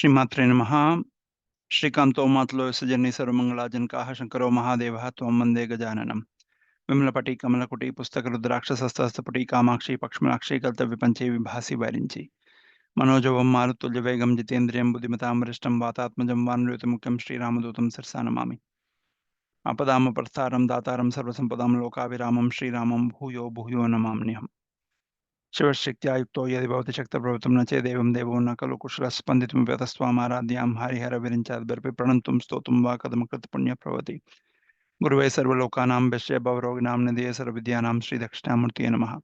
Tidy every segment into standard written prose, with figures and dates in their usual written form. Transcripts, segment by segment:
Sree maathrey namaha. Shrikanto matlo sajani sarvamangalajankaha shankaro mahadevaha tvam vande gajananam. Vimlapati kamalakuti pustakar rudrakshasastaputi kamakshi pakshmalakshi kaltavipanche vibhasi vairinchi. Manojavam marutulya vegam jitendriyam buddhimatam varishtam vatatmajam vanryotamuktam Sri Ramadutam sirsanamami. Apadama partharam dataram sarvasampadam lokaviramam Sri Ramam bhuyo bhuyo namamniham. शिवशक्त्यायुक्तो यदि भवति शक्तप्रभुत्वं न चेदेवं देवो न खलु कुशलः स्पन्दितुं व्यतस्त्वामाराध्यां हरिहरविरिञ्चाद्वर्पे प्रणन्तुं स्तोतुं वा कथमकृतपुण्यः भवति गुरुवे सर्वलोकानां विश्वे भवरोगिणां निधये सर्वविद्यानां श्रीदक्षिणामूर्तये नमः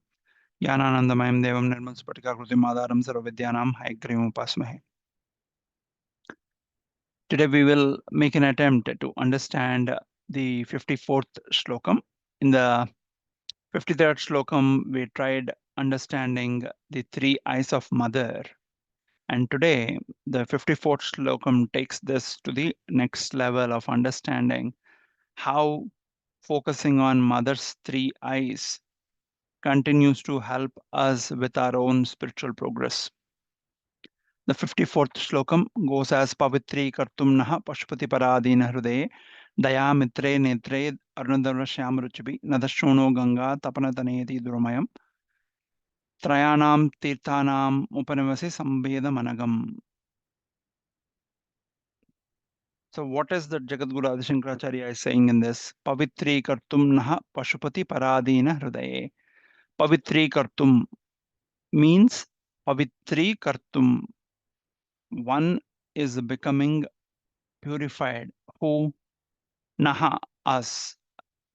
ज्ञानानन्दमयं देवं निर्मलस्फटिकाकृतिम् आधारं सर्वविद्यानां हयग्रीवमुपास्महे. Today we will make an attempt to understand the 54th Slokam. In the 53rd Slokam, we tried understanding the three eyes of mother. And today, the 54th Slokam takes this to the next level of understanding how focusing on mother's three eyes continues to help us with our own spiritual progress. The 54th Slokam goes as Pavitri Kartum Naha Pashupati Paradina Hrude Daya Mitre Netre Arunadara Shyamruchibi Nadashono Ganga Tapanataneti Durumayam Trayanam Tirthanam Upanavasi Sambeda Managam. So what is the Jagadguru Adi Shankaracharya is saying in this? Pavitri Kartum Naha Pashupati Paradina Hrudaye. Pavitri Kartum means Pavitri Kartum. One is becoming purified. Who? Naha, us.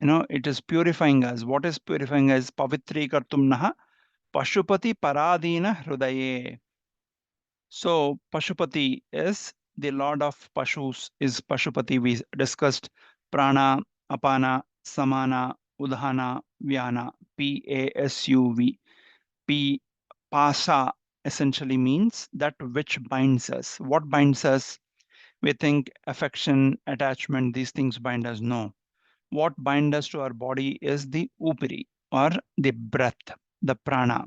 It is purifying us. What is purifying us? Pavitri Kartum Naha Pashupati Paradina Hrudaye. So Pashupati is the Lord of Pashus, is Pashupati. We discussed Prana, Apana, Samana, Udhana, Vyana, P-A-S-U-V. Pasa essentially means that which binds us. What binds us? We think affection, attachment, these things bind us. No. What binds us to our body is the upiri or the breath, the prana.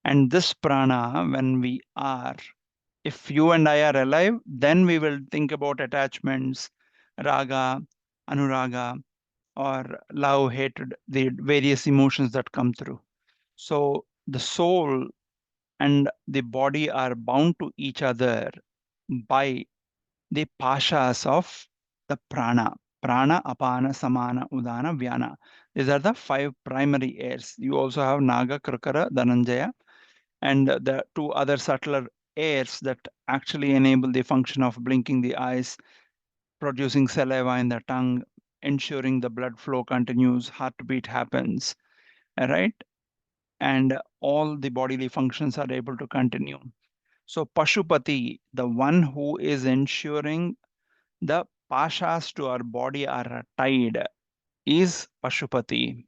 And this prana, when we are, if you and I are alive, then we will think about attachments, raga, anuraga, or love, hatred, the various emotions that come through. So the soul and the body are bound to each other by the pashas of the prana. Prana, apana, samana, udana, vyana. These are the five primary airs. You also have naga, krakara, dhananjaya, and the two other subtler airs that actually enable the function of blinking the eyes, producing saliva in the tongue, ensuring the blood flow continues, heartbeat happens, right? And all the bodily functions are able to continue. So Pashupati, the one who is ensuring the pashas to our body are tied, is Pashupati.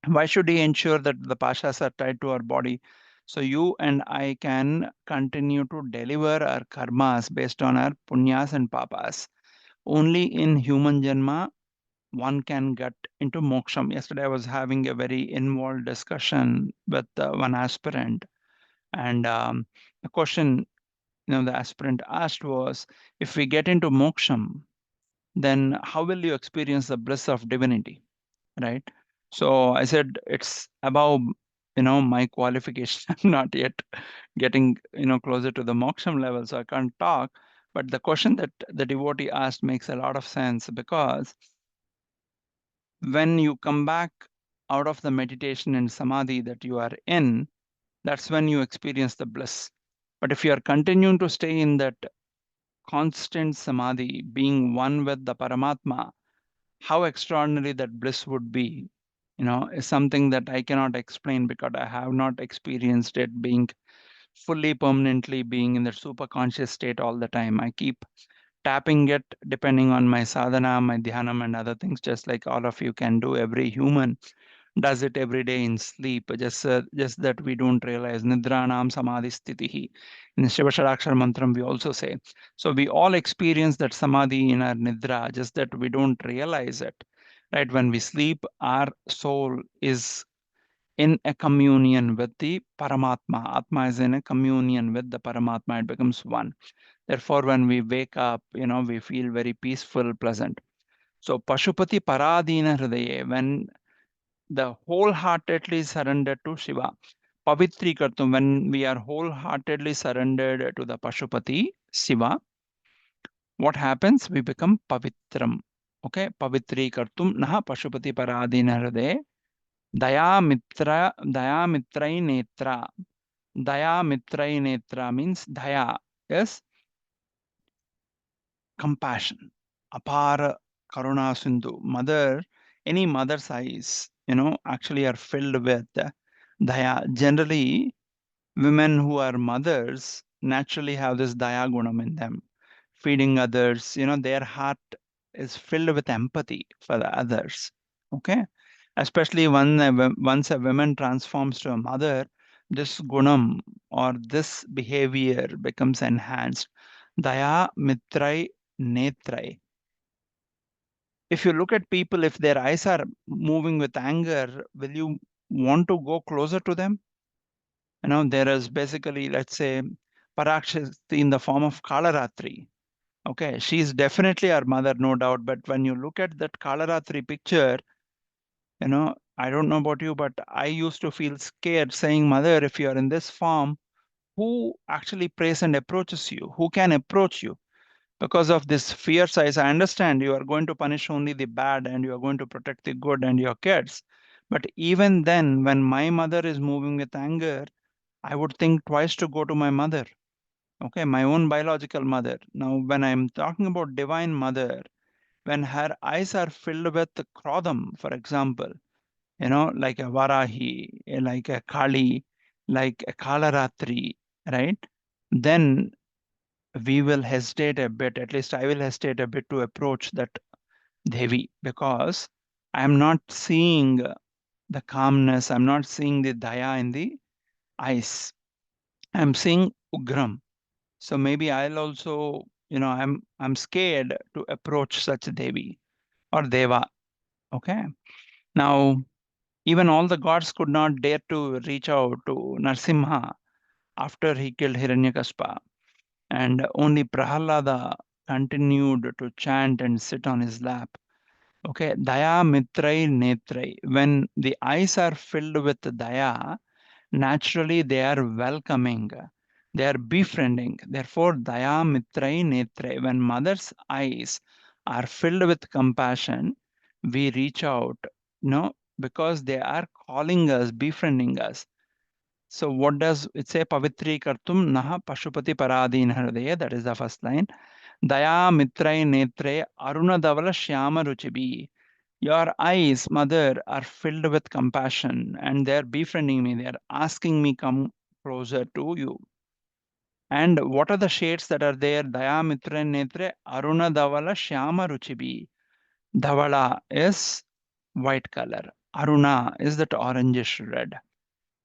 Why should he ensure that the pashas are tied to our body? So you and I can continue to deliver our karmas based on our punyas and papas. Only in human janma one can get into moksham. Yesterday I was having a very involved discussion with one aspirant, and the question the aspirant asked was, if we get into moksham, then how will you experience the bliss of divinity, right? So I said it's above my qualification. I'm not yet getting closer to the moksham level, so I can't talk. But the question that the devotee asked makes a lot of sense, because when you come back out of the meditation and samadhi that you are in, that's when you experience the bliss. But if you are continuing to stay in that constant samadhi, being one with the Paramatma, how extraordinary that bliss would be, is something that I cannot explain, because I have not experienced it being fully permanently being in the super conscious state all the time. I keep tapping it depending on my sadhana, my dhyanam, and other things, just like all of you can do. Every human does it every day in sleep, just that we don't realize. Nidranam samadhi sthitihi. In Shiva Shadakshar mantram, we also say. So we all experience that samadhi in our nidra, just that we don't realize it. Right? When we sleep, our soul is in a communion with the Paramatma. Atma is in a communion with the Paramatma. It becomes one. Therefore, when we wake up, we feel very peaceful, pleasant. So Pashupati Paradina Hridaye, when the wholeheartedly surrendered to Shiva. Pavitri Kartum, when we are wholeheartedly surrendered to the Pashupati, Shiva, what happens? We become Pavitram. Okay, Pavitri Kartum Naha Pashupati Paradina Hridaye. Daya Mitrai Netra. Daya Mitrai Netra means Daya is compassion. Apara Karuna Sindhu. Mother, any mother's eyes, actually are filled with daya. Generally, women who are mothers naturally have this daya gunam in them. Feeding others, their heart is filled with empathy for the others. Okay? Especially once a woman transforms to a mother, this gunam or this behavior becomes enhanced. Daya mitrai netrai. If you look at people, if their eyes are moving with anger, will you want to go closer to them? There is basically, let's say, Parakshit in the form of Kalaratri. Okay, she's definitely our mother, no doubt. But when you look at that Kalaratri picture, I don't know about you, but I used to feel scared saying, Mother, if you are in this form, who actually prays and approaches you? Who can approach you? Because of this fear size, I understand you are going to punish only the bad and you are going to protect the good and your kids. But even then, when my mother is moving with anger, I would think twice to go to my mother. Okay, my own biological mother. Now, when I'm talking about divine mother, when her eyes are filled with krodam, for example, like a Varahi, like a Kali, like a Kalaratri, right? Then we will hesitate a bit, at least I will hesitate a bit to approach that Devi because I am not seeing the calmness, I'm not seeing the Daya in the eyes. I'm seeing Ugram. So maybe I'll also, I'm scared to approach such Devi or Deva. Okay. Now, even all the gods could not dare to reach out to Narsimha after he killed Hiranyakaspa. And only Prahalada continued to chant and sit on his lap. Okay, Daya Mitrai Netrai. When the eyes are filled with Daya, naturally they are welcoming, they are befriending. Therefore, Daya Mitrai Netrai. When mother's eyes are filled with compassion, we reach out, because they are calling us, befriending us. So what does it say? Pavitri Kartum Naha Pashupati Paradin Hridaya. That is the first line. Daya Mitrai Netre Aruna Davala Shyama Ruchibi. Your eyes, mother, are filled with compassion and they're befriending me. They're asking me come closer to you. And what are the shades that are there? Daya Mitra Netre Aruna Davala Shyama Ruchibi. Davala is white color. Aruna is that orangish red.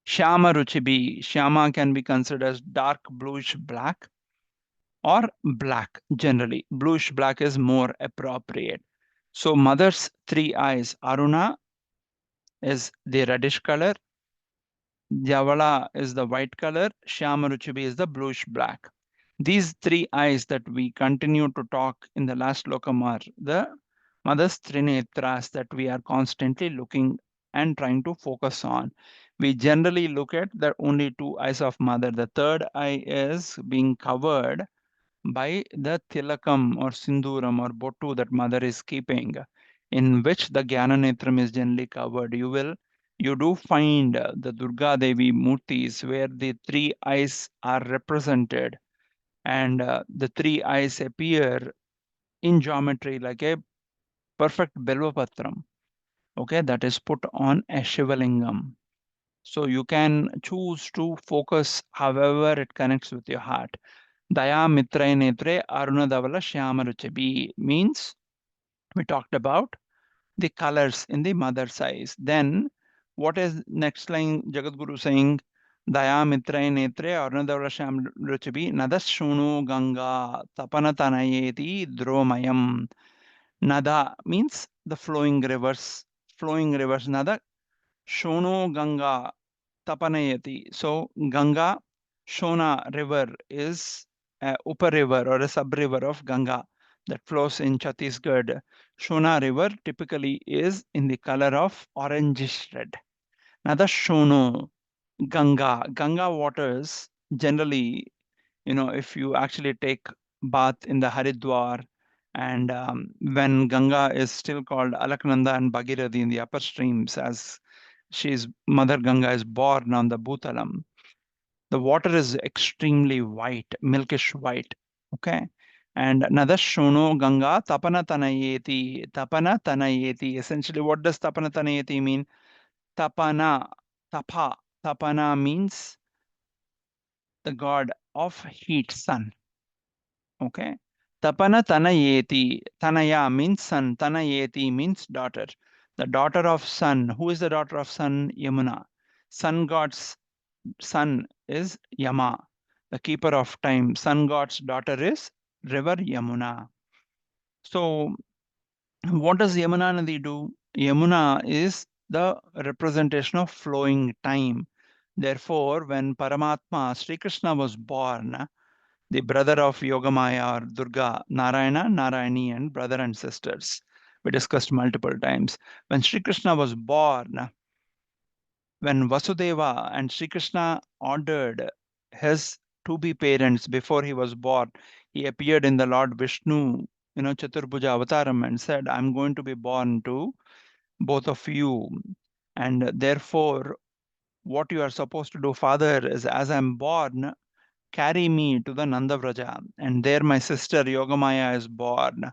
Shyama Ruchibi. Shyama can be considered as dark bluish black or black generally. Bluish black is more appropriate. So mother's three eyes, Aruna is the reddish color, Javala is the white color, Shyamaruchibi is the bluish black. These three eyes that we continue to talk in the last slokam are the mother's trinetras that we are constantly looking and trying to focus on. We generally look at the only two eyes of mother. The third eye is being covered by the tilakam or sinduram or botu that mother is keeping, in which the Jnananetram is generally covered. You do find the Durga Devi murtis where the three eyes are represented and the three eyes appear in geometry like a perfect Belvapatram. Okay, that is put on a Shivalingam. So you can choose to focus however it connects with your heart. Daya Mitrai Netre Arunadavala Shyamaruchabi means we talked about the colors in the mother's eyes. Then what is next line Jagadguru saying? Daya Mitrai Netre Arunadavala Shyamaruchabi Nadas Shunu Ganga Tapanatanayeti Dromayam. Nada means the flowing rivers. Flowing rivers. Nada Shono Ganga Tapanayati. So Ganga Shona river is a upper river or a sub river of Ganga that flows in Chhattisgarh. Shona river typically is in the color of orangish red. Now the Shono, Ganga waters generally, if you actually take bath in the Haridwar, and when Ganga is still called Alaknanda and Bhagirathi in the upper streams, as Mother Ganga is born on the Bhutalam, the water is extremely white, milkish white. Okay. And another Shono Ganga Tapana Tanayeti. Tapana Tanayeti. Essentially, what does Tapana Tanayeti mean? Tapana, Tapa. Tapana means the god of heat, sun. Okay. Tapana Tanayeti. Tanaya means sun. Tanayeti means daughter. The daughter of sun. Who is the daughter of sun? Yamuna. Sun god's son is Yama, the keeper of time. Sun god's daughter is river Yamuna. So, what does Yamuna Nadi do? Yamuna is the representation of flowing time. Therefore, when Paramatma, Sri Krishna, was born, the brother of Yogamaya or Durga, Narayana, Narayani, and brother and sisters, we discussed multiple times. When Sri Krishna was born, when Vasudeva and Sri Krishna ordered his to-be parents before he was born, he appeared in the Lord Vishnu, Chaturbhuja Avataram, and said, I'm going to be born to both of you. And therefore, what you are supposed to do, Father, is as I'm born, carry me to the Nandavraja. And there my sister Yogamaya is born.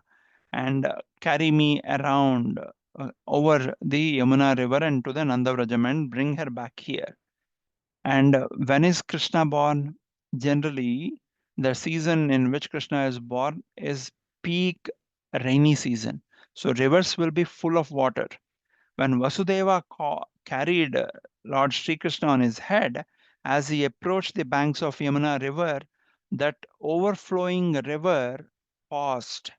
And carry me around over the Yamuna river and to the Nandavrajam and bring her back here. And when is Krishna born? Generally, the season in which Krishna is born is peak rainy season. So rivers will be full of water. When Vasudeva carried Lord Sri Krishna on his head, as he approached the banks of Yamuna river, that overflowing river paused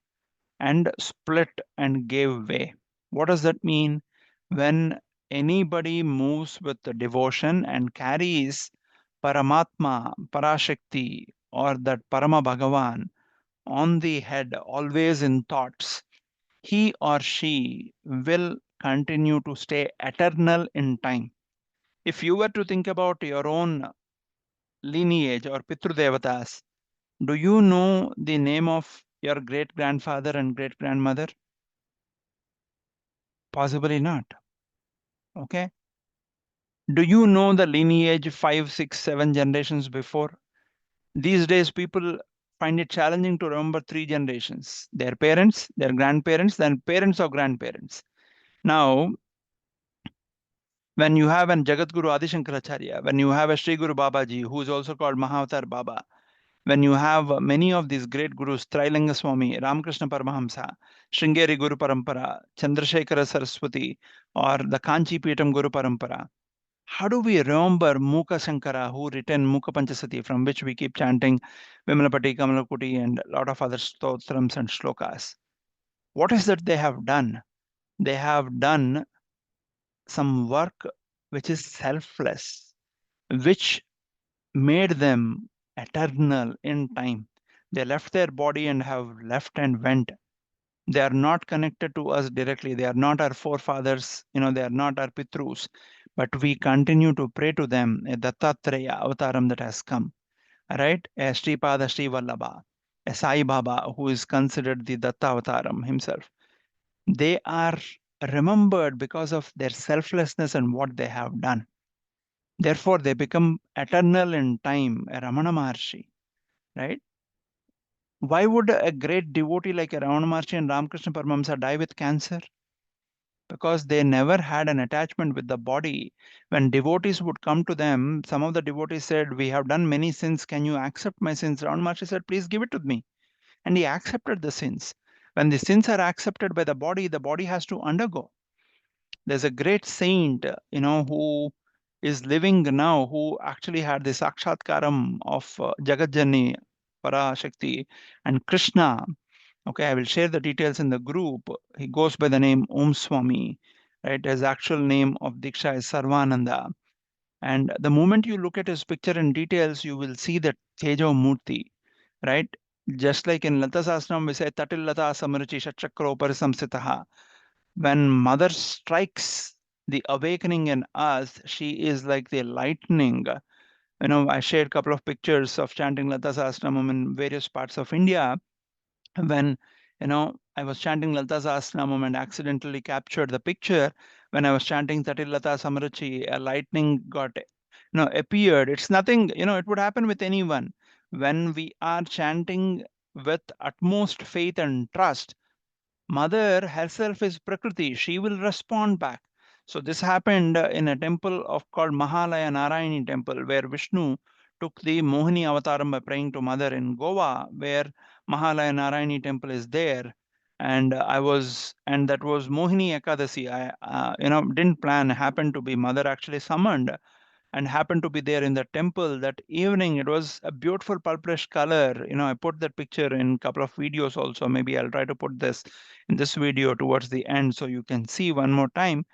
and split and gave way. What does that mean? When anybody moves with the devotion and carries Paramatma, Parashakti, or that Parama Bhagavan on the head, always in thoughts, he or she will continue to stay eternal in time. If you were to think about your own lineage or Pitru Devatas, do you know the name of your great grandfather and great grandmother? Possibly not. Okay. Do you know the lineage 5, 6, 7 generations before? These days, people find it challenging to remember 3 generations: their parents, their grandparents, then parents of grandparents. Now, when you have an Jagadguru Adi Shankaracharya, when you have a Sri Guru Babaji, who is also called Mahavatar Baba, when you have many of these great gurus, Trailanga Swami, Ramakrishna Paramahamsa, Sringeri Guru Parampara, Chandrasekhara Saraswati, or the Kanchi Peetam Guru Parampara, how do we remember Mukha Shankara, who written Mukha Panchasati, from which we keep chanting Vimalapati, Kamalakuti, and a lot of other stotrams and shlokas? What is that they have done? They have done some work which is selfless, which made them eternal in time. They left their body and have left and went. They are not connected to us directly. They are not our forefathers, they are not our Pitrus, but we continue to pray to them, a Dattatreya avataram that has come, right? A Sripada Sri Vallabha, a Sai Baba, who is considered the Datta avataram himself. They are remembered because of their selflessness and what they have done. Therefore, they become eternal in time, a Ramana Maharshi, right? Why would a great devotee like a Ramana Maharshi and Ramakrishna Paramahamsa die with cancer? Because they never had an attachment with the body. When devotees would come to them, some of the devotees said, we have done many sins. Can you accept my sins? Ramana Maharshi said, please give it to me. And he accepted the sins. When the sins are accepted by the body has to undergo. There's a great saint, who is living now, who actually had the Sakshatkaram of Jagatjani, Parashakti, and Krishna. Okay, I will share the details in the group. He goes by the name Om Swami, right? His actual name of Diksha is Sarvananda. And the moment you look at his picture in details, you will see that Tejo Murti. right? Just like in Lata Sahasranam, we say Tatil Lata Samruchi Shatchakra Upari Samsitaha. When mother strikes the awakening in us, she is like the lightning. I shared a couple of pictures of chanting Lata Sahasranam in various parts of India. When I was chanting Lalita Sahasranamam and accidentally captured the picture when I was chanting Tatilata Samruchi, a lightning got appeared. It's nothing, it would happen with anyone. When we are chanting with utmost faith and trust, Mother herself is Prakriti. She will respond back. So this happened in a temple of called Mahalaya Narayani temple, where Vishnu took the Mohini avataram by praying to Mother in Goa, where Mahalaya Narayani temple is there. And and that was Mohini Ekadasi. I, didn't plan. Happened to be Mother actually summoned and happened to be there in the temple that evening. It was a beautiful purplish color. I put that picture in a couple of videos also. Maybe I'll try to put this in this video towards the end so you can see one more time.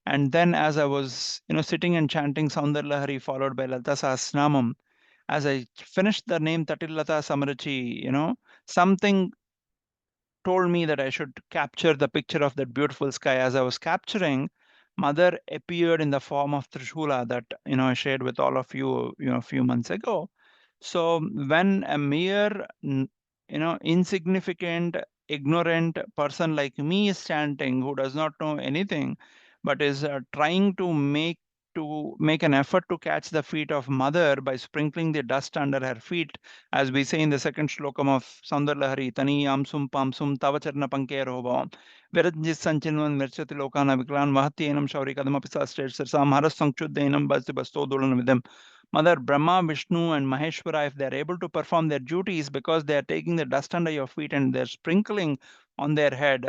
And then as I was, sitting and chanting Soundarya Lahari followed by Lalita Sahasranamam, as I finished the name Tatilata Samruchi, something told me that I should capture the picture of that beautiful sky. As I was capturing, Mother appeared in the form of Trishula that I shared with all of you, a few months ago. So when a mere, insignificant, ignorant person like me is chanting, who does not know anything, but is trying to make an effort to catch the feet of Mother by sprinkling the dust under her feet, as we say in the second Slokam of Soundarya Lahari, Taniyam sum pam sum tavacharna pankero bhavam. Viranjit sanchinvan mirchati lokana viklan vahati enam shauri kadam apisa state sirsam haras sankshuddhainam basti basto dolan vidam. Mother Brahma, Vishnu, and Maheshwara, if they are able to perform their duties because they are taking the dust under your feet and they're sprinkling on their head,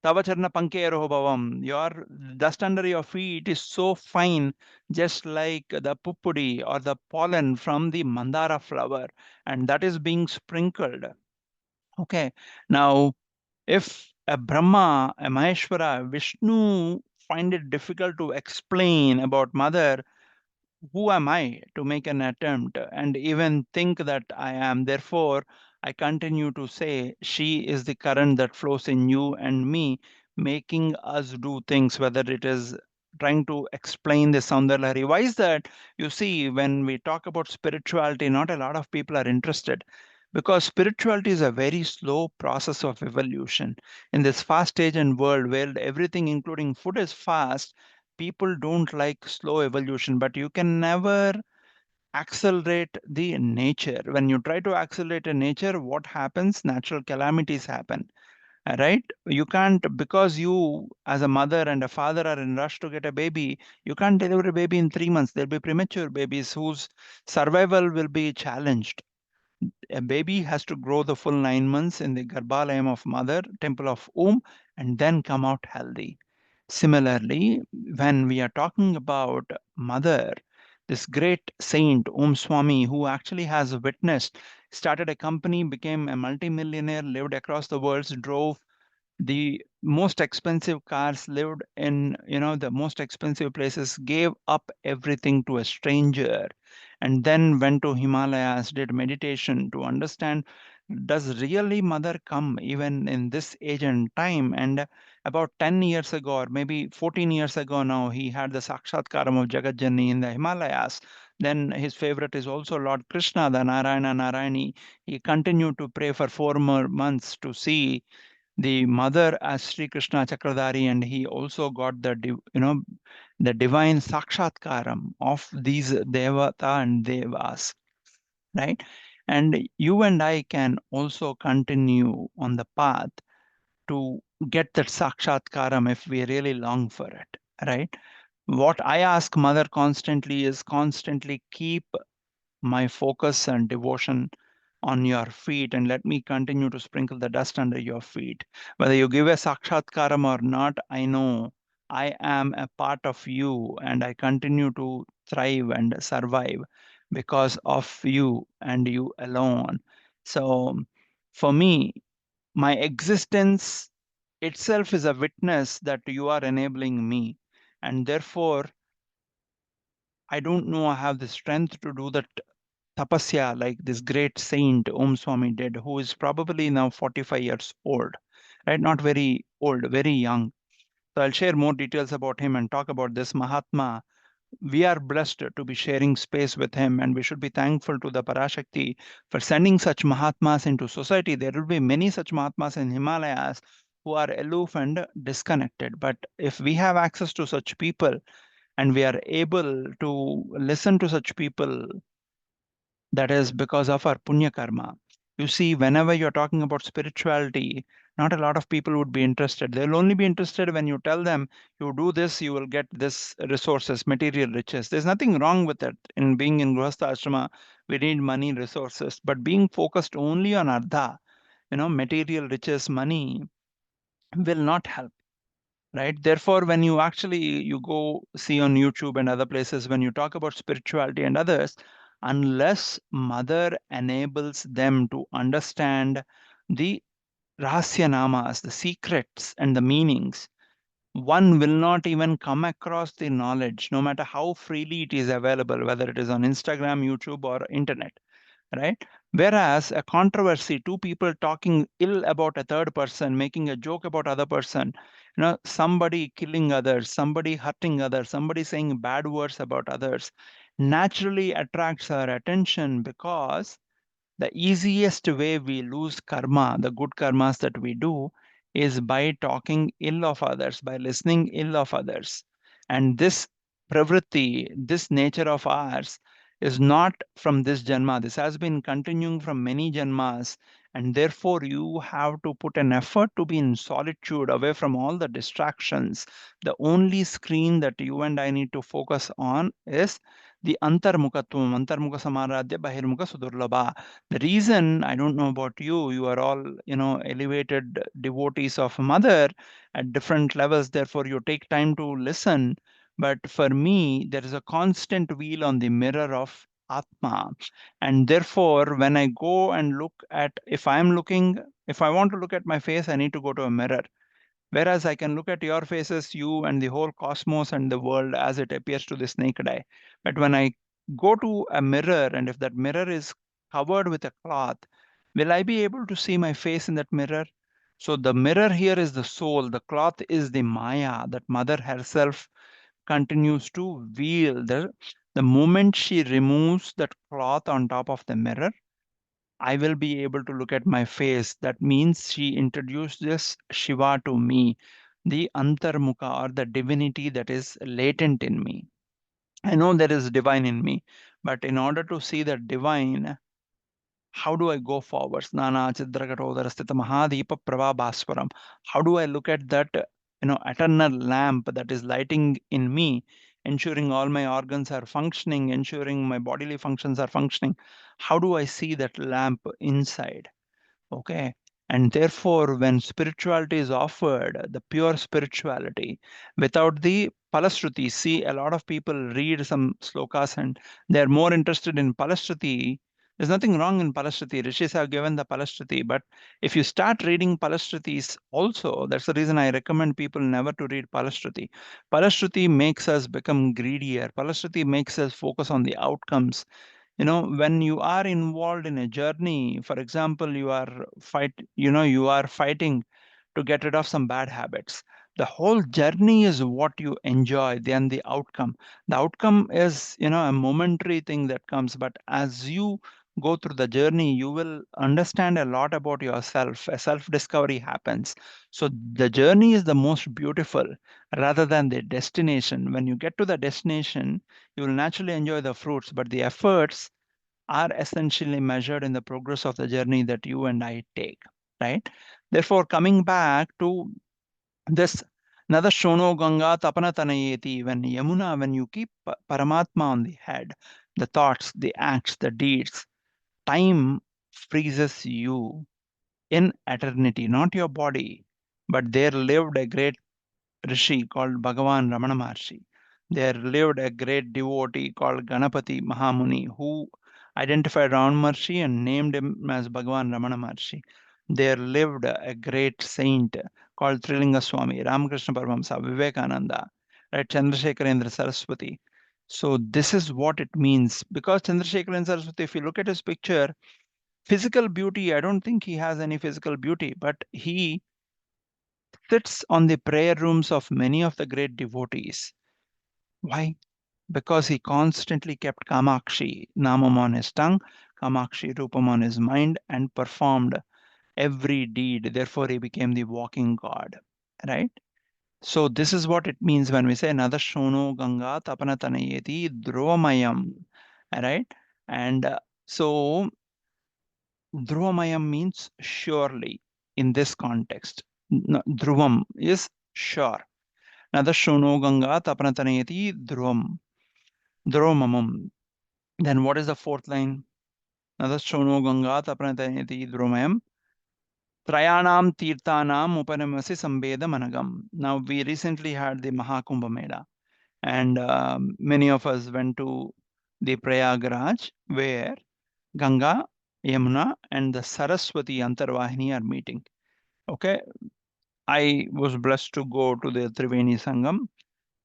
Tavacharna Pankero Bhavam, your dust under your feet is so fine, just like the puppudi or the pollen from the mandara flower, and that is being sprinkled. Okay, now if a Brahma, a Maheshwara, Vishnu find it difficult to explain about Mother, who am I to make an attempt and even think that I am? Therefore, I continue to say she is the current that flows in you and me, making us do things, whether it is trying to explain the Soundarya. Why is that? You see, when we talk about spirituality, not a lot of people are interested because spirituality is a very slow process of evolution. In this fast aging world where everything, including food, is fast, people don't like slow evolution, but you can never accelerate the nature. When you try to accelerate a nature, what happens? Natural calamities happen. Right? You can't, because you as a mother and a father are in rush to get a baby, you can't deliver a baby in 3 months. There'll be premature babies whose survival will be challenged. A baby has to grow the full 9 months in the Garbhalayam of mother, temple of and then come out healthy. Similarly, when we are talking about mother, this great saint Swami, who actually has witnessed, started a company, became a multimillionaire, lived across the world, drove the most expensive cars, lived in the most expensive places, gave up everything to a stranger, and then went to Himalayas, did meditation to understand, does really mother come even in this age and time? And about 10 years ago, or maybe 14 years ago now, he had the Sakshatkaram of Jagat Janani in the Himalayas. Then his favorite is also Lord Krishna, the Narayana Narayani. He continued to pray for 4 more months to see the mother as Sri Krishna Chakradhari, and he also got the divine sakshatkaram of these devata and devas, right? And you and I can also continue on the path to get that sakshatkaram if we really long for it, right? What I ask mother constantly is constantly keep my focus and devotion on your feet and let me continue to sprinkle the dust under your feet. Whether you give a sakshatkaram or not, I know I am a part of you and I continue to thrive and survive because of you and you alone. So for me, my existence itself is a witness that you are enabling me. And therefore, I don't know I have the strength to do that tapasya like this great saint Om Swami did, who is probably now 45 years old, right? Not very old, very young. So I'll share more details about him and talk about this Mahatma. We are blessed to be sharing space with him, and we should be thankful to the Parashakti for sending such Mahatmas into society. There will be many such Mahatmas in Himalayas who are aloof and disconnected. But if we have access to such people and we are able to listen to such people, that is because of our punya karma. You see, whenever you're talking about spirituality, not a lot of people would be interested. They'll only be interested when you tell them, you do this, you will get this resources, material riches. There's nothing wrong with it. In being in Grihastha Ashrama, we need money, resources, but being focused only on Ardha, material riches, money will not help, right? Therefore, when you actually you go see on YouTube and other places, when you talk about spirituality and others, unless mother enables them to understand the rahasya namas, the secrets and the meanings, one will not even come across the knowledge, no matter how freely it is available, whether it is on Instagram, YouTube, or internet, right? Whereas a controversy, two people talking ill about a third person, making a joke about other person, somebody killing others, somebody hurting others, somebody saying bad words about others, naturally attracts our attention, because the easiest way we lose karma, the good karmas that we do, is by talking ill of others, by listening ill of others. And this pravritti, this nature of ours, is not from this janma. This has been continuing from many janmas. And therefore, you have to put an effort to be in solitude, away from all the distractions. The only screen that you and I need to focus on is the antarmukhatvam, antarmukha samaradhya, bahirmukha sudurlabha. The reason, I don't know about you, you are all, elevated devotees of Mother at different levels, therefore you take time to listen. But for me, there is a constant wheel on the mirror of Atma. And therefore, when I go and look at, if I want to look at my face, I need to go to a mirror. Whereas I can look at your faces, you and the whole cosmos and the world as it appears to this naked eye. But when I go to a mirror, and if that mirror is covered with a cloth, will I be able to see my face in that mirror? So the mirror here is the soul, the cloth is the Maya that Mother herself continues to wield. The moment she removes that cloth on top of the mirror, I will be able to look at my face. That means she introduced this Shiva to me, the Antarmukha, or the divinity that is latent in me. I know there is divine in me, but in order to see the divine, how do I go forward? Snana Chidragatodara Sthita Mahadeepa Prabha Bhaswaram. How do I look at that, eternal lamp that is lighting in me, ensuring all my organs are functioning, ensuring my bodily functions are functioning? How do I see that lamp inside? Okay. And therefore, when spirituality is offered, the pure spirituality, without the Palastruti, see, a lot of people read some slokas and they're more interested in Palastruti. There's nothing wrong in Palastruti. Rishis have given the Palastruti. But if you start reading Palastrutis also, that's the reason I recommend people never to read Palastruti. Palastruti makes us become greedier. Palastruti makes us focus on the outcomes. When you are involved in a journey, for example, you are fighting to get rid of some bad habits. The whole journey is what you enjoy, then the outcome is, a momentary thing that comes. But as you go through the journey, you will understand a lot about yourself. A self discovery happens. So the journey is the most beautiful rather than the destination. When you get to the destination, you will naturally enjoy the fruits, but the efforts are essentially measured in the progress of the journey that you and I take, right? Therefore, coming back to this, another Shono Ganga Tapana Tanayeti, when Yamuna, when you keep Paramatma on the head, the thoughts, the acts, the deeds, time freezes you in eternity, not your body, but there lived a great rishi called Bhagavan Ramana Maharshi. There lived a great devotee called Ganapati Mahamuni, who identified Ramana Maharshi and named him as Bhagavan Ramana Maharshi. There lived a great saint called Trilinga Swami, Ramakrishna Paramahamsa, Vivekananda, right, Chandrasekharendra Saraswati. So this is what it means. Because Chandrasekharan Saraswati, if you look at his picture, physical beauty, I don't think he has any physical beauty, but he sits on the prayer rooms of many of the great devotees. Why? Because he constantly kept Kamakshi, Namam on his tongue, Kamakshi Rupam on his mind, and performed every deed. Therefore, he became the walking God. Right? So this is what it means when we say Nada Shono Ganga Tapanatanayeti Dhruvamayam. Right? And so Dhruvamayam means surely in this context. Dhruvam is sure. Nada Shono Ganga Tapanatanayeti Dhruvam. Dhruvamam. Then what is the fourth line? Nada Shono Ganga Tapanatanayeti Dhruvamayam. Trayanam Tirthanam Upanamasi Sambeda Managam. Now we recently had the Mahakumbha Mela. And many of us went to the Prayagraj where Ganga, Yamuna, and the Saraswati Antarvahini are meeting. Okay, I was blessed to go to the Triveni Sangam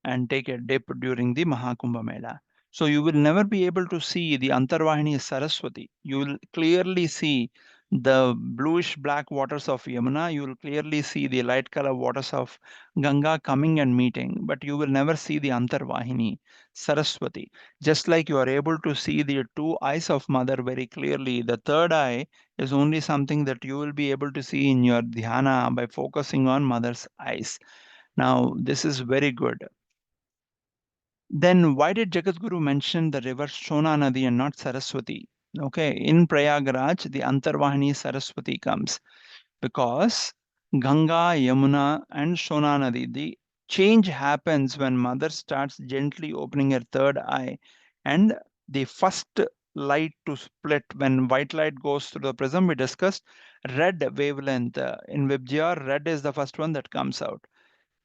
and take a dip during the Mahakumbha Mela. So you will never be able to see the Antarvahini Saraswati. You will clearly see the bluish black waters of Yamuna. You will clearly see the light color waters of Ganga coming and meeting, but you will never see the Antarvahini Saraswati. Just like you are able to see the two eyes of Mother very clearly, the third eye is only something that you will be able to see in your dhyana by focusing on Mother's eyes. Now, this is very good. Then why did Jagadguru mention the river Shona Nadi and not Saraswati? Okay, in Prayagraj, the Antarvahini Saraswati comes because Ganga, Yamuna, and Shona Nadi, the change happens when mother starts gently opening her third eye, and the first light to split when white light goes through the prism. We discussed red wavelength. In Vibgyor, red is the first one that comes out.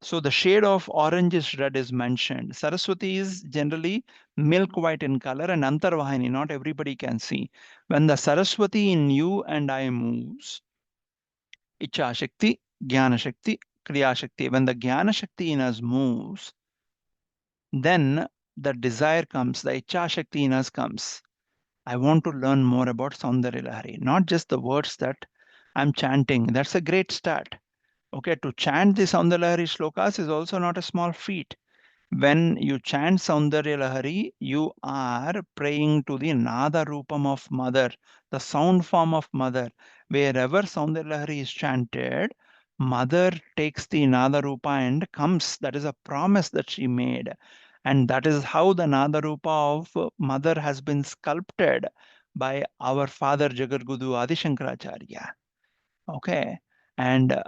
So the shade of orangish red is mentioned. Saraswati is generally milk white in color, and Antarvahini, not everybody can see. When the Saraswati in you and I moves, Icha Shakti, Jnana Shakti, Kriya Shakti. When the Jnana Shakti in us moves, then the desire comes, the Icha Shakti in us comes. I want to learn more about Soundarya Lahari, not just the words that I'm chanting. That's a great start. Okay, to chant the Soundarya Lahari shlokas is also not a small feat. When you chant Soundarya Lahari, you are praying to the Nada Rupam of Mother, the sound form of Mother. Wherever Soundarya Lahari is chanted, Mother takes the Nada Rupa and comes. That is a promise that she made. And that is how the Nada Rupa of Mother has been sculpted by our father Jagadguru Adi Shankaracharya. Okay. And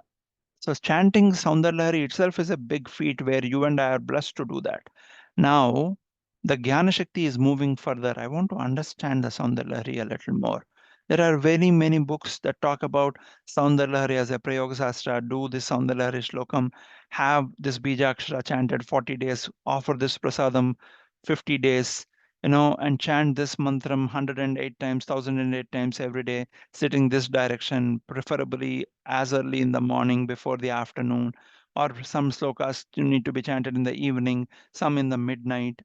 so chanting Soundarya itself is a big feat where you and I are blessed to do that. Now, the Jnana Shakti is moving further. I want to understand the Soundarya a little more. There are very many books that talk about Soundarya as a Prayoga Sastra, do this Soundarya Slokam, have this Bijakshara chanted 40 days, offer this Prasadam 50 days, and chant this mantram 108 times, 1008 times every day, sitting this direction, preferably as early in the morning before the afternoon, or some slokas need to be chanted in the evening, some in the midnight,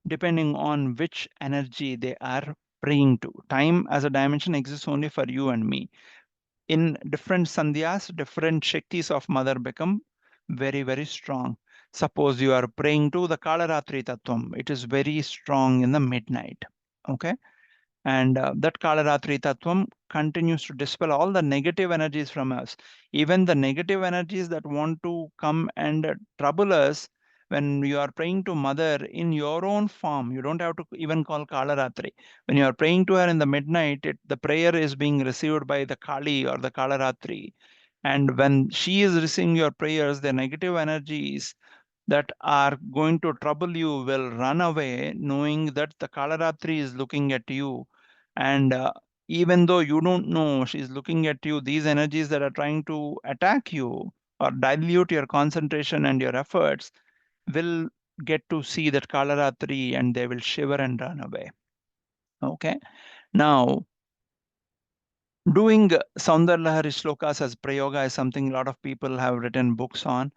depending on which energy they are praying to. Time as a dimension exists only for you and me. In different sandhyas, different shaktis of mother become very, very strong. Suppose you are praying to the Kalaratri Tattvam, it is very strong in the midnight. Okay. And that Kalaratri Tattvam continues to dispel all the negative energies from us. Even the negative energies that want to come and trouble us, when you are praying to Mother in your own form, you don't have to even call Kalaratri. When you are praying to her in the midnight, the prayer is being received by the Kali or the Kalaratri. And when she is receiving your prayers, the negative energies that are going to trouble you will run away, knowing that the Kalaratri is looking at you. And even though you don't know she's looking at you, these energies that are trying to attack you or dilute your concentration and your efforts will get to see that Kalaratri and they will shiver and run away. Okay. Now, doing Soundarya shlokas as prayoga is something a lot of people have written books on.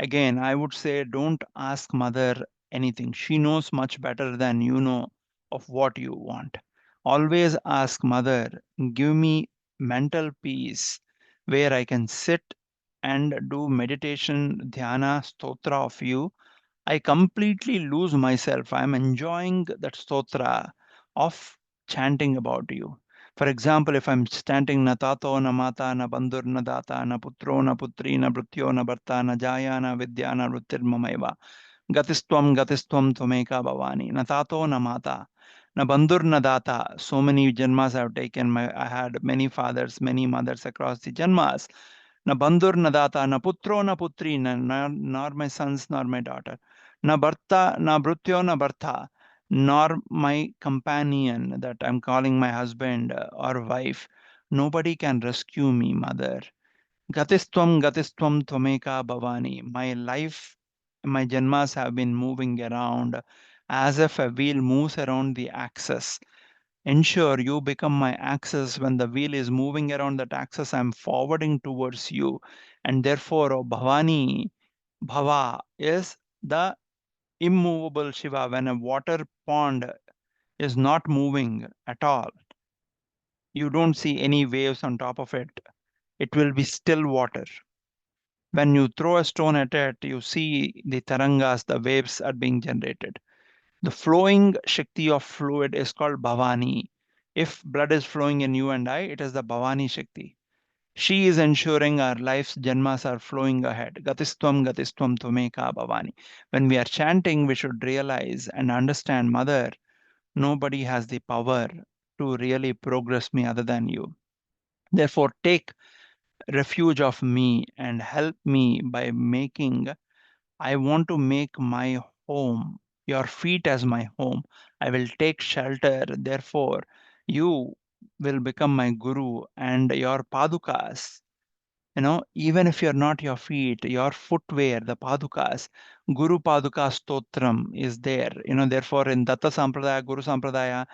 Again, I would say don't ask Mother anything. She knows much better than you know of what you want. Always ask Mother, give me mental peace where I can sit and do meditation, dhyana, stotra of you. I completely lose myself. I'm enjoying that stotra of chanting about you. For example, if I'm chanting na tato na mata na bandhur na data na putro na putri na bhrutyo na bharta na jaya na vidya na vrittir mamaiva Gatistwam Tvameka Bhavani. Natato Namata. Nabandur Nadata. So many janmas I have taken. I had many fathers, many mothers across the janmas. Nabandur Nadata. Naputro Naputri. Nor my sons nor my daughter. Na Bharta, na Brutyo, na Bharta. Nor my companion that I'm calling my husband or wife. Nobody can rescue me, mother. Gatistwam Tvameka Bhavani. My life, my janmas have been moving around as if a wheel moves around the axis. Ensure you become my axis. When the wheel is moving around that axis, I'm forwarding towards you. And therefore, oh Bhavani, Bhava is the immovable Shiva. When a water pond is not moving at all, you don't see any waves on top of it. It will be still water. When you throw a stone at it, you see the tarangas, the waves are being generated. The flowing Shakti of fluid is called Bhavani. If blood is flowing in you and I, it is the Bhavani Shakti. She is ensuring our life's janmas are flowing ahead. Gatistwam Tvameka Bhavani. When we are chanting, we should realize and understand, Mother, nobody has the power to really progress me other than you. Therefore, take refuge of me and help me by making I want to make my home, your feet as my home. I will take shelter. Therefore, you will become my guru and your padukas. Even if you're not your feet, your footwear, the padukas, Guru Paduka Stotram is there. Therefore, in Datta Sampradaya, Guru Sampradaya,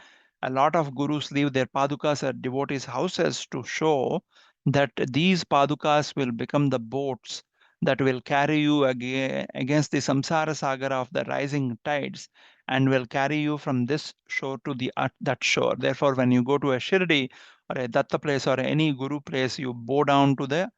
a lot of gurus leave their padukas at devotees' houses to show that these padukas will become the boats that will carry you against the samsara sagar of the rising tides and will carry you from this shore to that shore. Therefore, when you go to a Shirdi or a Datta place or any Guru place, you bow down to the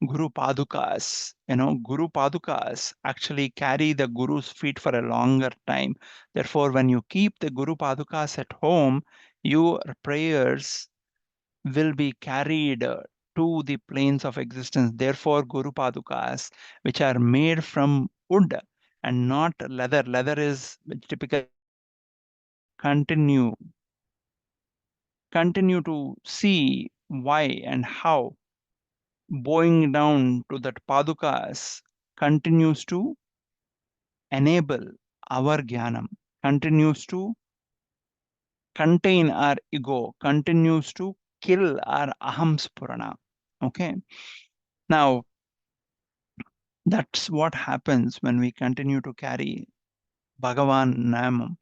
Guru Padukas. Guru Padukas actually carry the Guru's feet for a longer time. Therefore, when you keep the Guru Padukas at home, your prayers will be carried to the planes of existence. Therefore, Guru Padukas, which are made from wood and not leather. Leather is typically continue continue to see why and how bowing down to that padukas continues to enable our jnanam, continues to contain our ego, continues to kill our aham spurana. Okay. Now, that's what happens when we continue to carry Bhagavan Namam,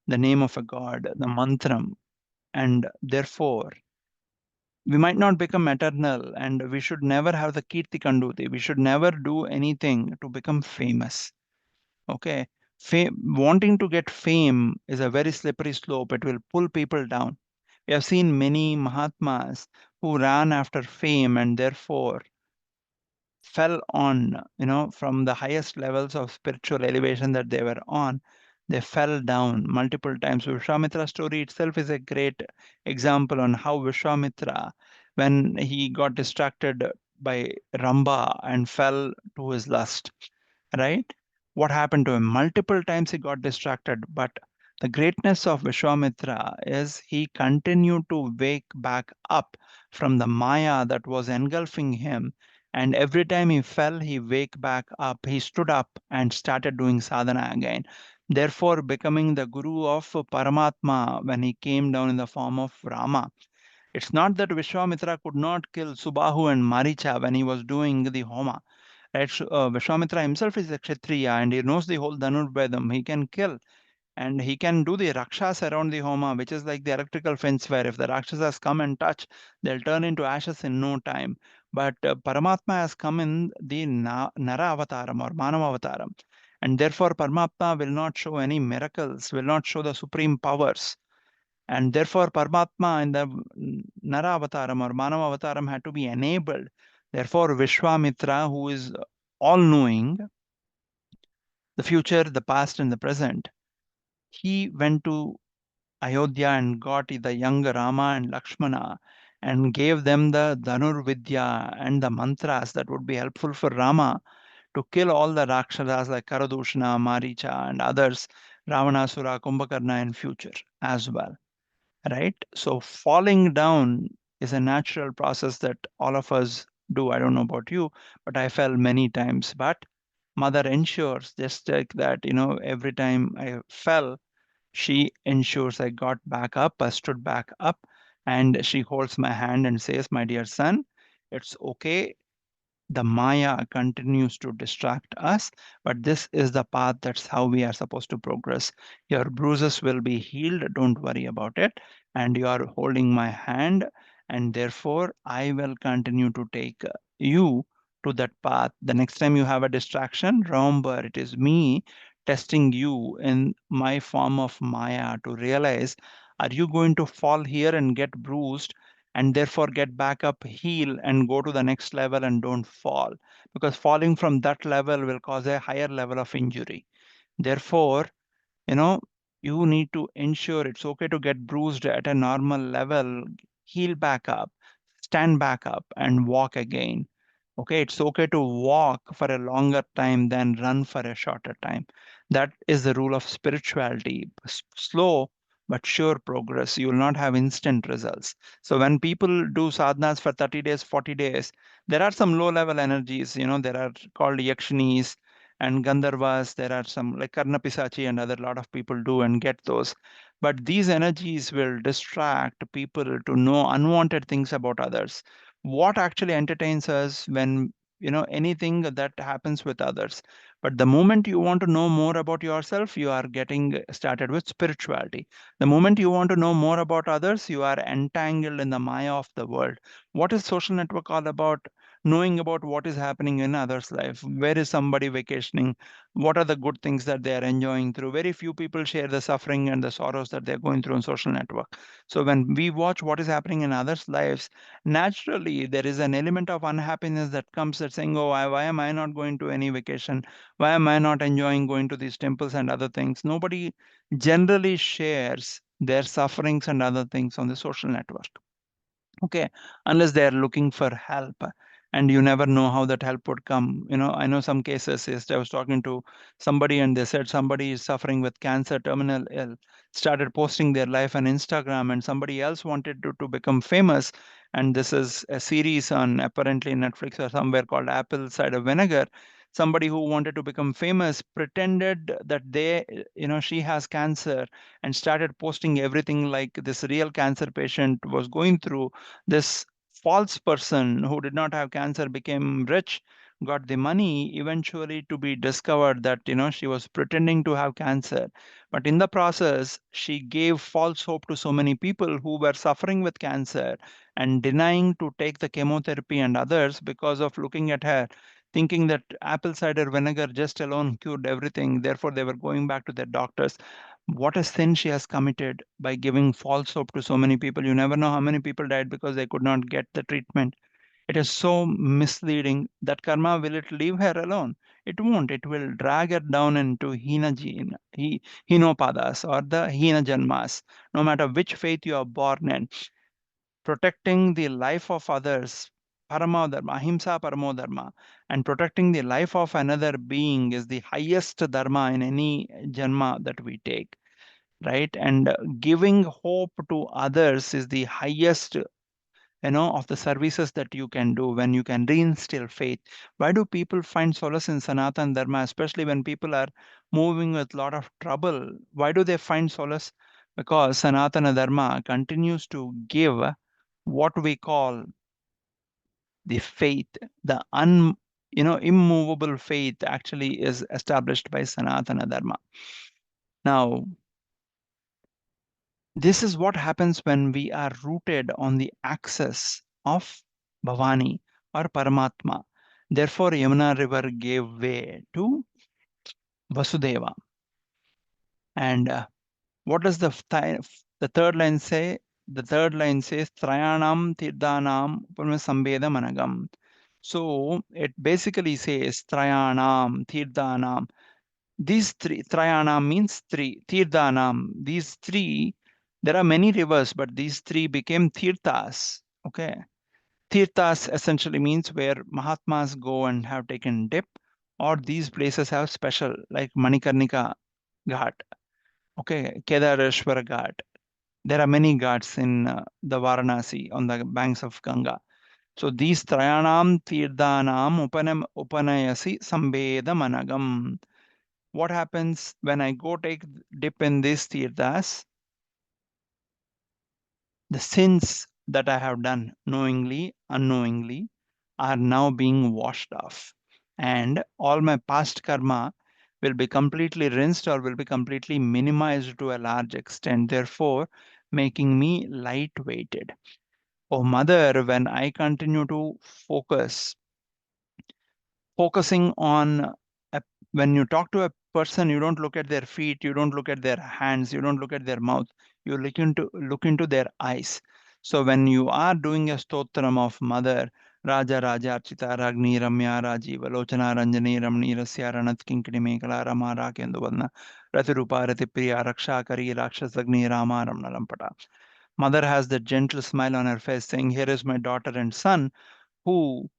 the name of a God, the mantram, and therefore we might not become eternal and we should never have the kirti kanduti. We should never do anything to become famous. Okay. Wanting to get fame is a very slippery slope. It will pull people down. We have seen many Mahatmas who ran after fame and therefore fell on, from the highest levels of spiritual elevation that they were on. They fell down multiple times. Vishwamitra's story itself is a great example on how Vishwamitra, when he got distracted by Ramba and fell to his lust, right? What happened to him? Multiple times he got distracted, but the greatness of Vishwamitra is he continued to wake back up from the Maya that was engulfing him. And every time he fell, he wake back up. He stood up and started doing sadhana again. Therefore, becoming the guru of Paramatma when he came down in the form of Rama. It's not that Vishwamitra could not kill Subahu and Maricha when he was doing the Homa. Right? Vishwamitra himself is a Kshatriya and he knows the whole Dhanurvedam. He can kill and he can do the Rakshas around the Homa, which is like the electrical fence where if the Rakshasas come and touch, they'll turn into ashes in no time. But Paramatma has come in the Nara Avataram or Manava Avataram. And therefore, Paramatma will not show any miracles, will not show the supreme powers. And therefore, Paramatma in the Nara Avataram or Manava Avataram had to be enabled. Therefore, Vishwamitra, who is all knowing, the future, the past, and the present, he went to Ayodhya and got the young Rama and Lakshmana and gave them the Dhanur Vidya and the mantras that would be helpful for Rama to kill all the Rakshasas like Karadushna, Maricha, and others, Ravanasura, Kumbhakarna in future as well. Right? So falling down is a natural process that all of us do. I don't know about you, but I fell many times. But mother ensures just like that, every time I fell, she ensures I got back up, I stood back up, and she holds my hand and says, my dear son, it's okay. The Maya continues to distract us, but this is the path. That's how we are supposed to progress. Your bruises will be healed. Don't worry about it. And you are holding my hand, and therefore I will continue to take you to that path. The next time you have a distraction, remember it is me testing you in my form of Maya to realize, are you going to fall here and get bruised? And therefore get back up, heal, and go to the next level and don't fall. Because falling from that level will cause a higher level of injury. Therefore, you know, you need to ensure it's okay to get bruised at a normal level, heal back up, stand back up, and walk again. Okay, it's okay to walk for a longer time than run for a shorter time. That is the rule of spirituality. Slow but sure progress. You will not have instant results. So when people do sadhanas for 30 days, 40 days, there are some low level energies, there are called yakshinis and gandharvas. There are some like Karnapisachi and other lot of people do and get those. But these energies will distract people to know unwanted things about others. What actually entertains us when anything that happens with others. But the moment you want to know more about yourself, you are getting started with spirituality. The moment you want to know more about others, you are entangled in the maya of the world. What is social network all about? Knowing about what is happening in others life. Where is somebody vacationing? What are the good things that they are enjoying through? Very few people share the suffering and the sorrows that they're going through on social network. So when we watch what is happening in others lives, naturally there is an element of unhappiness that comes, that saying, oh, why am I not going to any vacation? Why am I not enjoying going to these temples and other things? Nobody generally shares their sufferings and other things on the social network. Okay, unless they are looking for help, and you never know how that help would come. I know some cases. Is I was talking to somebody and they said somebody is suffering with cancer, terminal ill, started posting their life on Instagram, and somebody else wanted to become famous. And this is a series on apparently Netflix or somewhere called Apple Cider Vinegar. Somebody who wanted to become famous pretended that she has cancer, and started posting everything like this real cancer patient was going through. This false person who did not have cancer became rich, got the money, eventually to be discovered that she was pretending to have cancer. But in the process, she gave false hope to so many people who were suffering with cancer and denying to take the chemotherapy and others because of looking at her, thinking that apple cider vinegar just alone cured everything. Therefore, they were going back to their doctors. What a sin she has committed by giving false hope to so many people. You never know how many people died because they could not get the treatment. It is so misleading. That karma, will it leave her alone? It won't. It will drag her down into hinopadas or the hina janmas. No matter which faith you are born in, protecting the life of others, paramo dharma, ahimsa paramo dharma, and protecting the life of another being is the highest dharma in any janma that we take, right? And giving hope to others is the highest, of the services that you can do when you can reinstill faith. Why do people find solace in Sanatan Dharma, especially when people are moving with a lot of trouble? Why do they find solace? Because Sanatana Dharma continues to give what we call the faith, the immovable faith actually is established by Sanatana Dharma. Now, this is what happens when we are rooted on the axis of Bhavani or Paramatma. Therefore, Yamuna river gave way to Vasudeva. And what does the third line say? The third line says Trayanam Tirthanam Sambeda Managam. So it basically says Trayanam Tirthanam. These three, Trayanam means three, Tirthanam, these three, there are many rivers, but these three became Tirthas. Okay. Tirthas essentially means where Mahatmas go and have taken dip, or these places have special, like Manikarnika Ghat, okay, Kedareshwara Ghat. There are many ghats in the Varanasi on the banks of Ganga. So these Trayanam Tirthanam Upanayasi Sambeda Managam. What happens when I go take dip in these tirthas? The sins that I have done knowingly, unknowingly, are now being washed off. And all my past karma will be completely rinsed or will be completely minimized to a large extent, therefore making me light-weighted. Oh, Mother, when I continue to focusing on when you talk to a person, you don't look at their feet, you don't look at their hands, you don't look at their mouth, you look into their eyes. So when you are doing a stotram of Mother, Raja Raja Archita Ragni Ramya Rajiva Lochana Ranjani Ramni Rasya Ranat Kinkini Mekala Rama Rakenduvana Ratirupa Ratipriya Raksha Kari Rakshasagni Rama Ramna Rampata. Mother has that gentle smile on her face saying, here is my daughter and son who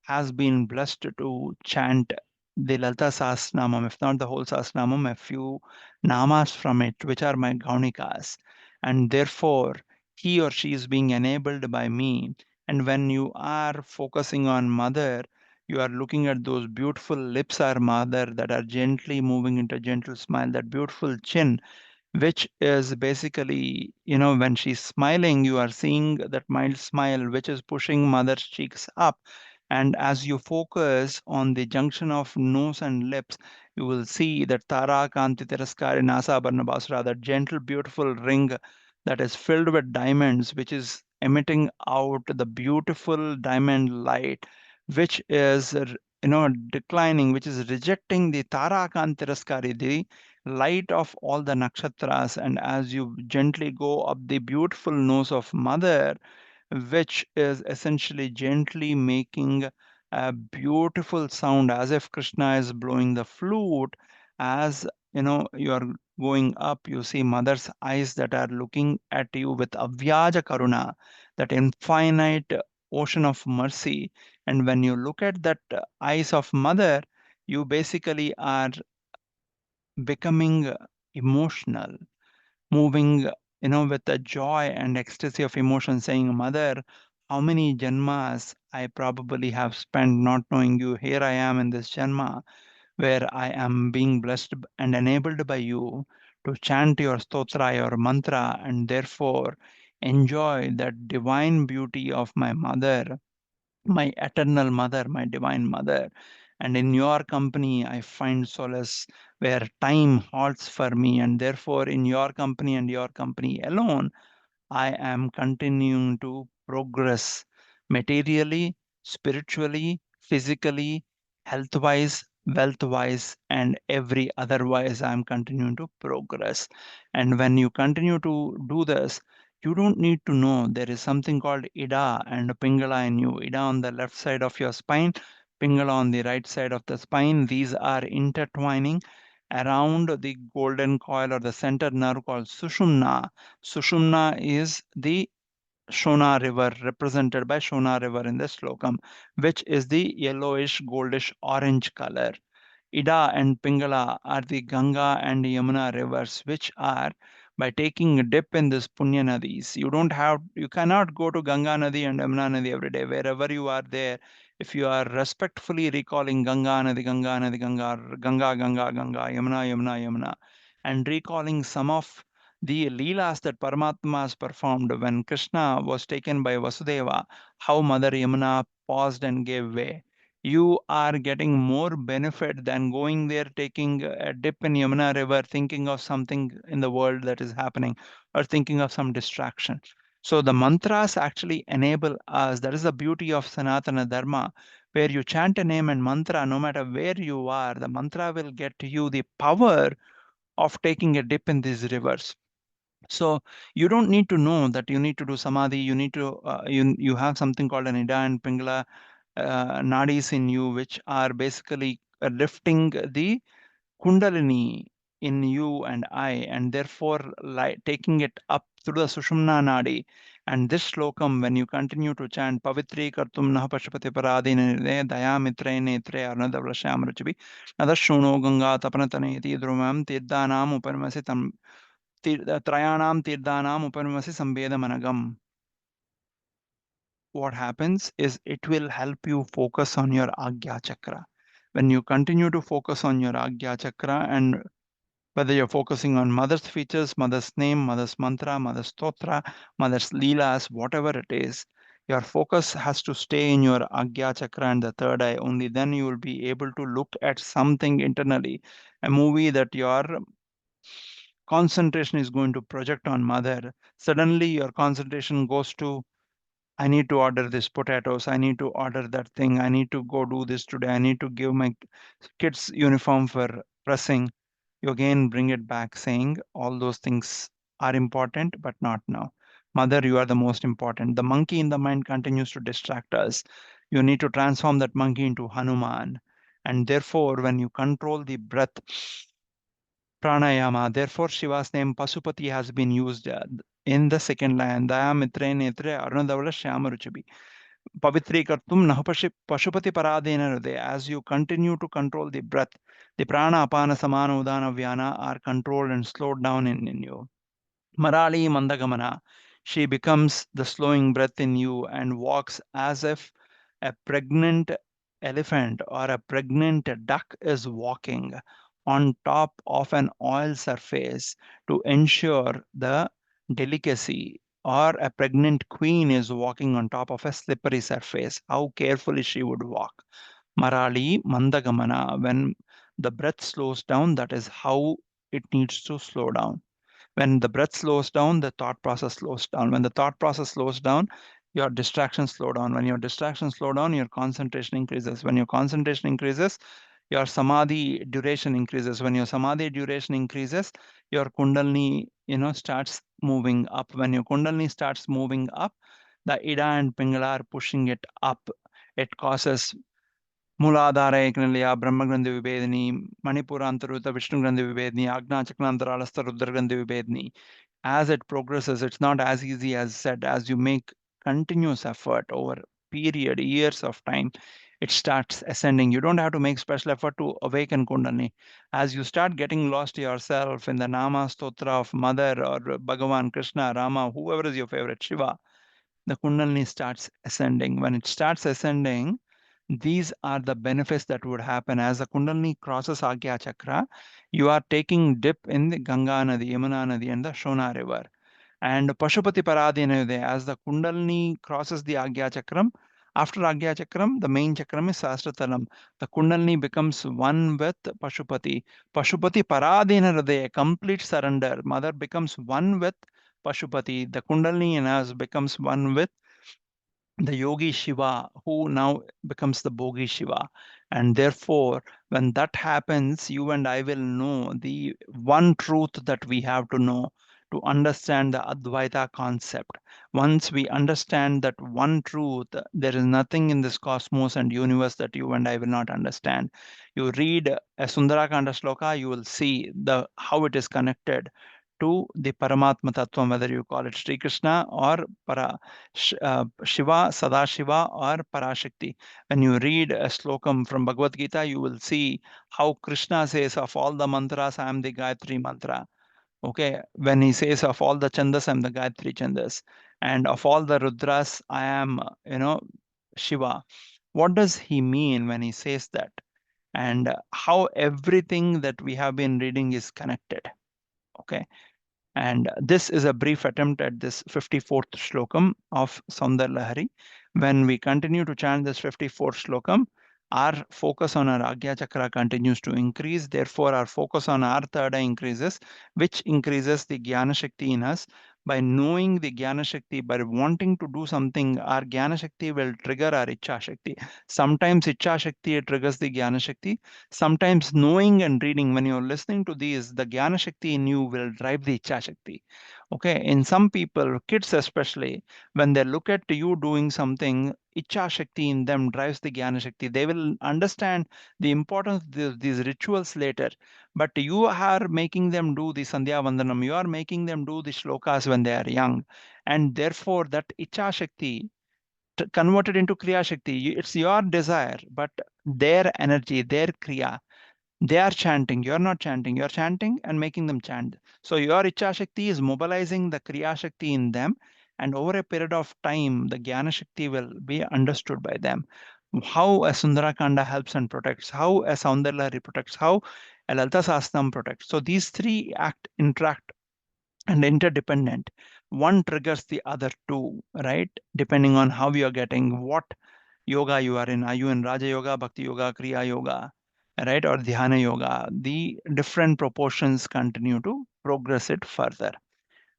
has been blessed to chant the Lalita Sahasranamam, if not the whole Sahasranamam, a few namas from it, which are my Gaunikas. And therefore, he or she is being enabled by me. And when you are focusing on Mother, you are looking at those beautiful lips are Mother that are gently moving into a gentle smile, that beautiful chin which is basically, when she's smiling, you are seeing that mild smile, which is pushing Mother's cheeks up. And as you focus on the junction of nose and lips, you will see that Tara Kanti Tiraskari Nasa Barnabasura, that gentle, beautiful ring that is filled with diamonds, which is emitting out the beautiful diamond light, which is, declining, which is rejecting the Tara Kanti Tiraskari, the light of all the nakshatras. And as you gently go up the beautiful nose of Mother, which is essentially gently making a beautiful sound as if Krishna is blowing the flute. As you are going up, you see Mother's eyes that are looking at you with avyaja karuna, that infinite ocean of mercy. And when you look at that eyes of Mother, you basically are becoming emotional, moving, with the joy and ecstasy of emotion, saying, Mother, how many janmas I probably have spent not knowing you. Here I am in this janma where I am being blessed and enabled by you to chant your stotra, your mantra, and therefore enjoy that divine beauty of my mother, my eternal mother, my divine mother. And in your company, I find solace where time halts for me. And therefore, in your company and your company alone, I am continuing to progress materially, spiritually, physically, health wise, wealth wise, and every otherwise. I am continuing to progress. And when you continue to do this, you don't need to know there is something called Ida and Pingala in you. Ida on the left side of your spine, Pingala on the right side of the spine. These are intertwining around the golden coil or the center nerve called Sushumna. Sushumna is the Shona river, represented by Shona river in the Slokam, which is the yellowish, goldish, orange color. Ida and Pingala are the Ganga and Yamuna rivers, which are by taking a dip in this Punya Nadis. You cannot go to Ganga Nadi and Yamuna Nadi every day. Wherever you are there, if you are respectfully recalling Ganga Nadi, Ganga Nadi, Ganga, Ganga, Ganga, Ganga, Yamuna, Yamuna, Yamuna, and recalling some of the Leelas that Paramatma has performed when Krishna was taken by Vasudeva, how Mother Yamuna paused and gave way, you are getting more benefit than going there taking a dip in Yamuna River, thinking of something in the world that is happening or thinking of some distraction. So the mantras actually enable us. That is the beauty of Sanatana Dharma. where you chant a name and mantra, no matter where you are, the mantra will get you the power of taking a dip in these rivers. So you don't need to know that you need to do samadhi. You need to you have something called an ida and pingala nadis in you, which are basically lifting the kundalini in you and I, and therefore taking it up through the sushumna nadi. And this slokam, when you continue to chant pavitri kartum nah pashupati paradine daya mitre netre arnadavla shamruchibi nadashuno ganga tapanatane iti drumam tirdanam upanmasi tam trayanam tirdanam upanmasi samvedamanagam. What happens is it will help you focus on your agya chakra. When you continue to focus on your agya chakra, and whether you're focusing on mother's features, mother's name, mother's mantra, mother's stotra, mother's leelas, whatever it is, your focus has to stay in your agya chakra and the third eye. Only then you will be able to look at something internally, a movie that your concentration is going to project on mother. Suddenly your concentration goes to, I need to order this potatoes. I need to order that thing. I need to go do this today. I need to give my kids uniform for pressing. You again bring it back saying all those things are important, but not now. Mother, you are the most important. The monkey in the mind continues to distract us. You need to transform that monkey into Hanuman. And therefore, when you control the breath, pranayama, therefore Shiva's name Pasupati has been used in the second line. Daya mitre netre arunadavala shyamaruchabi. Pavitri kartum pashupati paradena hriday. As you continue to control the breath, the prana apana samana udana vyana are controlled and slowed down in you. Marali Mandagamana. She becomes the slowing breath in you and walks as if a pregnant elephant or a pregnant duck is walking on top of an oil surface to ensure the delicacy, or a pregnant queen is walking on top of a slippery surface. How carefully she would walk. Marali Mandagamana. When the breath slows down, that is how it needs to slow down. When the breath slows down, the thought process slows down. When the thought process slows down, your distractions slow down. When your distractions slow down, your concentration increases. When your concentration increases, your samadhi duration increases. When your samadhi duration increases, your kundalini, starts moving up. When your kundalini starts moving up, the ida and pingala are pushing it up. It causes ಮೂಲಾಧಾರ ಏಕನಿಲಯ ಬ್ರಹ್ಮಗ್ರಂಥಿ ವಿಭೇದಿನಿ ಮಣಿಪುರ ಅಂತರ್ಗತ ವಿಷ್ಣು ಗ್ರಂಥಿ ವಿಭೇದಿನಿ ಆಜ್ಞಾ ಚಕ್ರಾಂತರಾಳಸ್ಥ Rudragranthi ವಿಭೇದಿನಿ. As it progresses, it's not as easy as said. As you make continuous effort over period, years of time, it starts ascending. You don't have to make special effort to awaken Kundalini. As you start getting lost yourself in the Nama Stotra of Mother or Bhagavan, Krishna, Rama, whoever is your favorite, Shiva, the Kundalini starts ascending. When it starts ascending, these are the benefits that would happen. As the Kundalini crosses Agya Chakra, you are taking dip in the Ganga Nadi, Yamuna Nadi, and the Shona River. And Pashupati Paradina, as the Kundalini crosses the Agya Chakram, after Agya Chakram, the main chakram is Sahasratalam. The Kundalini becomes one with Pashupati. Pashupati Paradina Hriday, complete surrender. Mother becomes one with Pashupati. The Kundalini in us becomes one with the Yogi Shiva, who now becomes the Bogi Shiva. And therefore, when that happens, you and I will know the one truth that we have to know to understand the Advaita concept. Once we understand that one truth, there is nothing in this cosmos and universe that you and I will not understand. You read a Sundarakanda Shloka, you will see the how it is connected to the Paramatma Tattva, whether you call it Sri Krishna or Shiva, Sadashiva, or Parashakti. When you read a slokam from Bhagavad Gita, you will see how Krishna says, of all the mantras, I am the Gayatri mantra. Okay, when he says of all the chandas, I am the Gayatri chandas, and of all the Rudras, I am, Shiva. What does he mean when he says that? And how everything that we have been reading is connected. Okay. And this is a brief attempt at this 54th Slokam of Soundarya Lahari. When we continue to chant this 54th Slokam, our focus on our Agya Chakra continues to increase. Therefore, our focus on our third eye increases, which increases the Jnana Shakti in us. By knowing the Jnana Shakti, by wanting to do something, our Jnana Shakti will trigger our Ichha Shakti. Sometimes Ichha Shakti triggers the Jnana Shakti. Sometimes knowing and reading, when you're listening to these, the Jnana Shakti in you will drive the Ichha Shakti. Okay, in some people, kids especially, when they look at you doing something, Ichha Shakti in them drives the Jnana Shakti. They will understand the importance of these rituals later. But you are making them do the Sandhya Vandanam, you are making them do the shlokas when they are young. And therefore, that Icha Shakti converted into Kriya Shakti, it's your desire, but their energy, their Kriya, they are chanting, you're not chanting, you're chanting and making them chant. So your Icha Shakti is mobilizing the Kriya Shakti in them, and over a period of time, the Jnana Shakti will be understood by them. How a Sundarakanda helps and protects, how a Soundarya protects, how a Lalita Sahasranam protects. So these three interact and interdependent. One triggers the other two, right? Depending on how you are getting, what yoga you are in. Are you in Raja Yoga, Bhakti Yoga, Kriya Yoga, right? Or Dhyana Yoga? The different proportions continue to progress it further,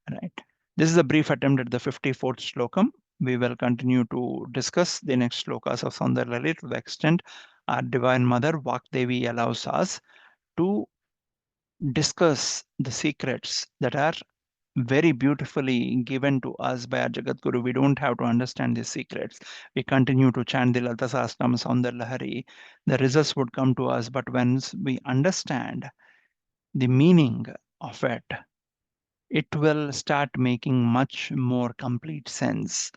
right? This is a brief attempt at the 54th Slokam. We will continue to discuss the next slokas of Soundarya Lahari to the extent our Divine Mother Vakdevi allows us to discuss the secrets that are very beautifully given to us by our Jagat Guru. We don't have to understand these secrets. We continue to chant the Lalita Sahasranam, Soundarya Lahari. The results would come to us, but once we understand the meaning of it, it will start making much more complete sense.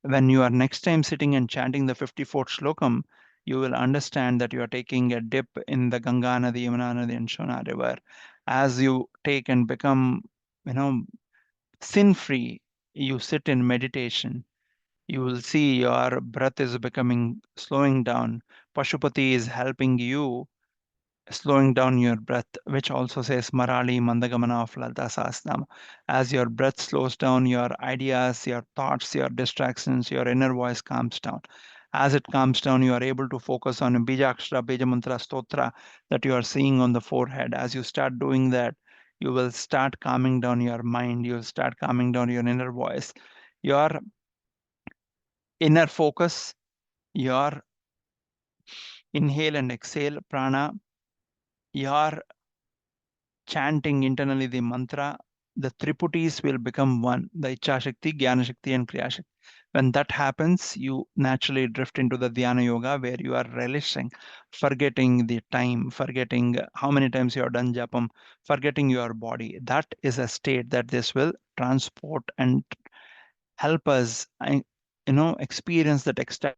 When you are next time sitting and chanting the 54th Slokam, you will understand that you are taking a dip in the Ganga Nadi, Yamuna Nadi, and Shona River. As you take and become, you know, sin free, you sit in meditation, you will see your breath is becoming slowing down. Pashupati is helping you slowing down your breath, which also says Marali Mandagamana of Lalita Sahasranam. As your breath slows down, your ideas, your thoughts, your distractions, your inner voice calms down. As it calms down, you are able to focus on a Bijakshara, Bijamantra, Stotra that you are seeing on the forehead. As you start doing that, you will start calming down your mind. You will start calming down your inner voice. Your inner focus, your inhale and exhale prana, your chanting internally the mantra, the Triputis will become one, the Icha Shakti, Jnana Shakti, and Kriya Shakti. When that happens, you naturally drift into the Dhyana Yoga where you are relishing, forgetting the time, forgetting how many times you have done Japam, forgetting your body. That is a state that this will transport and help us, experience that ecstatic